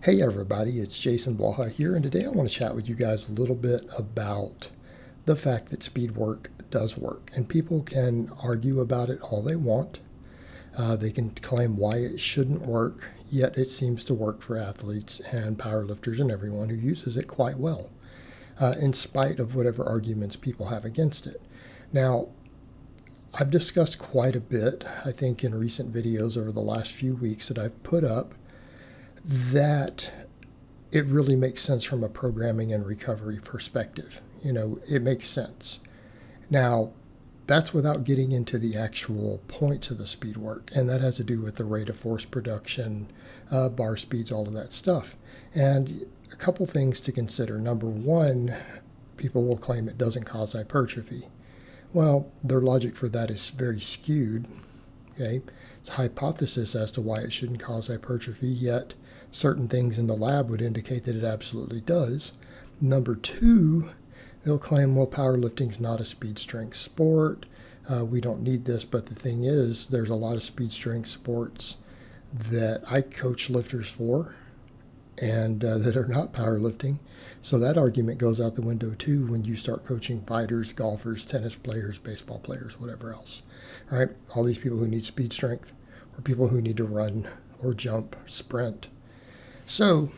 Hey everybody, it's Jason Blaha here, and today I want to chat with you guys a little bit about the fact that speed work does work. And people can argue about it all they want. They can claim why it shouldn't work, yet it seems to work for athletes and powerlifters and everyone who uses it quite well, in spite of whatever arguments people have against it. Now, I've discussed quite a bit, I think, in recent videos over the last few weeks that I've put up that it really makes sense from a programming and recovery perspective. It makes sense. Now, that's without getting into the actual points of the speed work, and that has to do with the rate of force production, bar speeds, all of that stuff. And a couple things to consider. Number one, people will claim it doesn't cause hypertrophy. Well, their logic for that is very skewed. Okay, it's a hypothesis as to why it shouldn't cause hypertrophy, yet certain things in the lab would indicate that it absolutely does. Number two, they'll claim, well, powerlifting's not a speed strength sport. We don't need this. But the thing is, there's a lot of speed strength sports that I coach lifters for and that are not powerlifting. So that argument goes out the window too when you start coaching fighters, golfers, tennis players, baseball players, whatever else. All right? All these people who need speed strength, or people who need to run or jump, sprint. So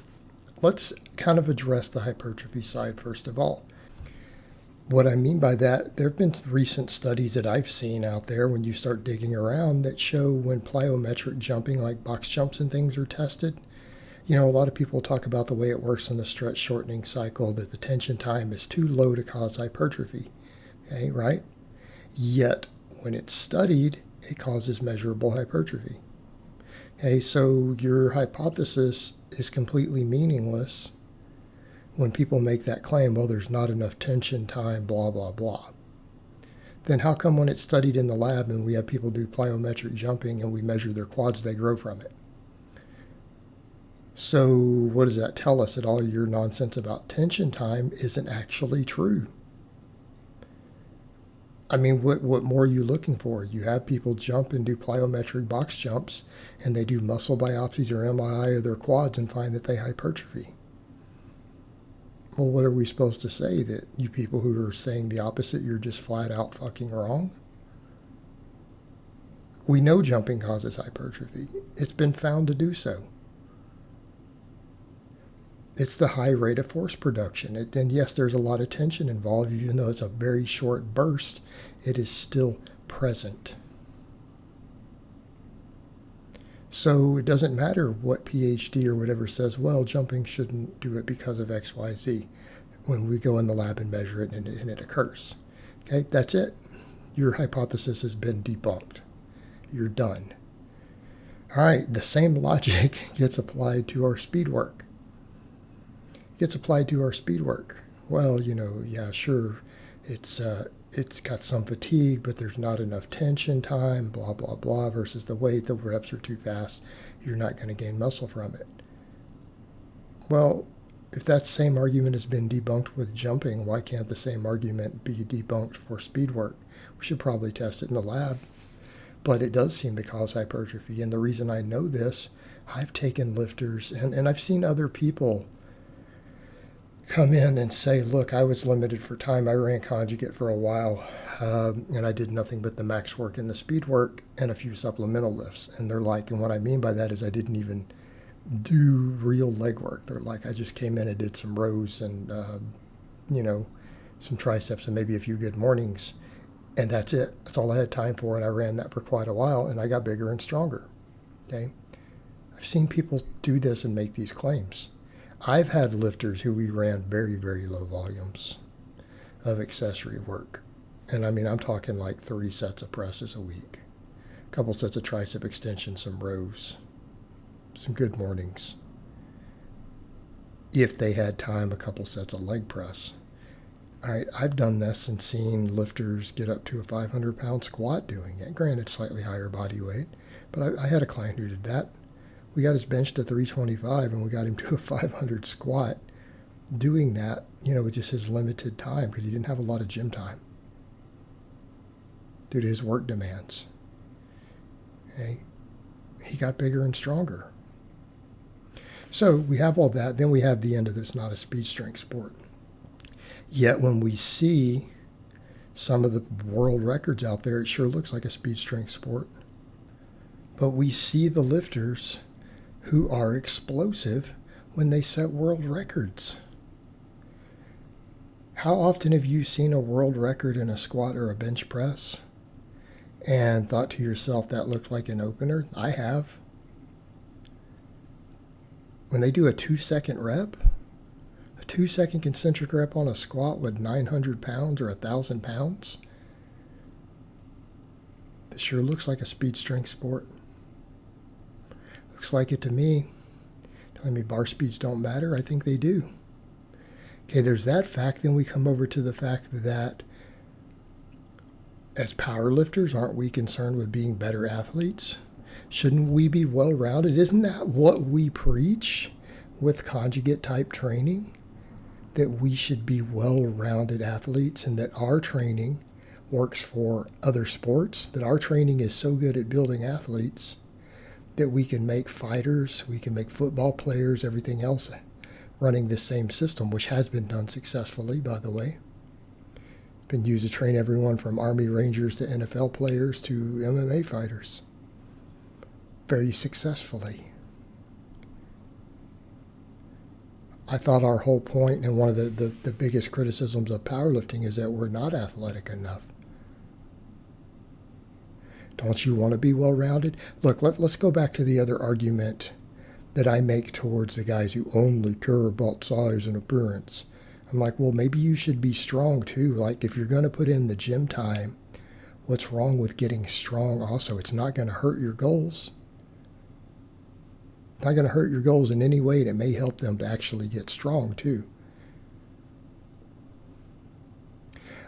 let's kind of address the hypertrophy side first of all. What I mean by that, there have been recent studies that I've seen out there when you start digging around that show when plyometric jumping, like box jumps and things, are tested. A lot of people talk about the way it works in the stretch shortening cycle, that the tension time is too low to cause hypertrophy. Okay, right? Yet, when it's studied, it causes measurable hypertrophy. Okay, so your hypothesis is completely meaningless when people make that claim, well, there's not enough tension time, blah, blah, blah. Then how come when it's studied in the lab and we have people do plyometric jumping and we measure their quads, they grow from it? So what does that tell us? That all your nonsense about tension time isn't actually true. I mean, what more are you looking for? You have people jump and do plyometric box jumps, and they do muscle biopsies or MRI of their quads and find that they hypertrophy. Well, what are we supposed to say? That you people who are saying the opposite, you're just flat out fucking wrong? We know jumping causes hypertrophy. It's been found to do so. It's the high rate of force production. And yes, there's a lot of tension involved. Even though it's a very short burst, it is still present. So it doesn't matter what PhD or whatever says, well, jumping shouldn't do it because of X, Y, Z, when we go in the lab and measure it and it occurs. Okay, that's it. Your hypothesis has been debunked. You're done. All right, the same logic gets applied to our speed work. Well, yeah, sure, it's got some fatigue, but there's not enough tension time, blah, blah, blah, versus the weight, the reps are too fast, you're not going to gain muscle from it. Well, if that same argument has been debunked with jumping, why can't the same argument be debunked for speed work? We should probably test it in the lab. But it does seem to cause hypertrophy. And the reason I know this, I've taken lifters, and I've seen other people come in and say, look, I was limited for time. I ran conjugate for a while, and I did nothing but the max work and the speed work and a few supplemental lifts. And they're like, and what I mean by that is I didn't even do real leg work. They're like, I just came in and did some rows and, some triceps and maybe a few good mornings. And that's it. That's all I had time for. And I ran that for quite a while, and I got bigger and stronger. Okay. I've seen people do this and make these claims. I've had lifters who we ran very, very low volumes of accessory work. And I mean, I'm talking like 3 sets of presses a week, a couple sets of tricep extensions, some rows, some good mornings. If they had time, a couple sets of leg press. All right, I've done this and seen lifters get up to a 500-pound squat doing it. Granted, slightly higher body weight, but I had a client who did that. We got his bench to 325, and we got him to a 500 squat doing that, with just his limited time because he didn't have a lot of gym time due to his work demands. Okay? He got bigger and stronger. So we have all that. Then we have the end of this not a speed strength sport. Yet when we see some of the world records out there, it sure looks like a speed strength sport. But we see the lifters who are explosive when they set world records. How often have you seen a world record in a squat or a bench press and thought to yourself that looked like an opener? I have. When they do a 2-second rep, a 2-second concentric rep on a squat with 900 pounds or 1,000 pounds, it sure looks like a speed strength sport. Looks like it to me. Telling me bar speeds don't matter? I think they do. Okay, there's that fact. Then we come over to the fact that as powerlifters, aren't we concerned with being better athletes? Shouldn't we be well-rounded? Isn't that what we preach with conjugate type training? That we should be well-rounded athletes and that our training works for other sports, that our training is so good at building athletes that we can make fighters, we can make football players, everything else running this same system, which has been done successfully, by the way. Been used to train everyone from Army Rangers to NFL players to MMA fighters. Very successfully. I thought our whole point, and one of the biggest criticisms of powerlifting, is that we're not athletic enough. Don't you want to be well-rounded? Look, let's go back to the other argument that I make towards the guys who only care about size and appearance. I'm like, well, maybe you should be strong too. Like, if you're going to put in the gym time, what's wrong with getting strong also? It's not going to hurt your goals. It's not going to hurt your goals in any way, and it may help them to actually get strong too.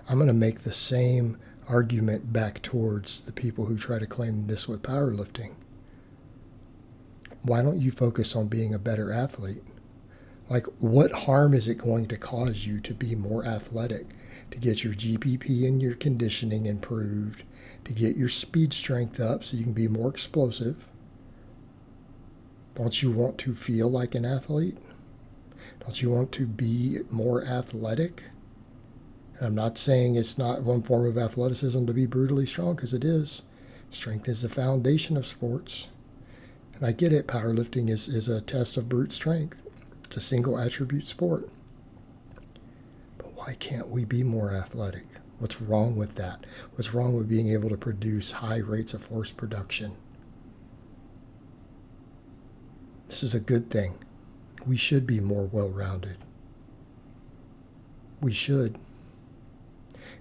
I'm going to make the same argument back towards the people who try to claim this with powerlifting. Why don't you focus on being a better athlete? Like, what harm is it going to cause you to be more athletic, to get your GPP and your conditioning improved, to get your speed strength up so you can be more explosive? Don't you want to feel like an athlete? Don't you want to be more athletic? And I'm not saying it's not one form of athleticism to be brutally strong, because it is. Strength is the foundation of sports. And I get it, powerlifting is a test of brute strength. It's a single attribute sport. But why can't we be more athletic? What's wrong with that? What's wrong with being able to produce high rates of force production? This is a good thing. We should be more well-rounded. We should.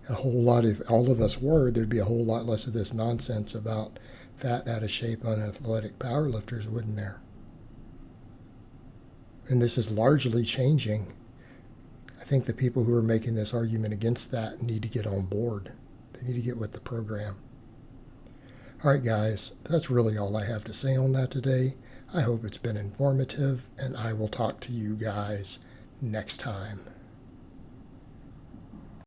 A whole lot, if all of us were, there'd be a whole lot less of this nonsense about fat, out of shape, unathletic powerlifters, wouldn't there? And this is largely changing. I think the people who are making this argument against that need to get on board. They need to get with the program. All right, guys, that's really all I have to say on that today. I hope it's been informative, and I will talk to you guys next time.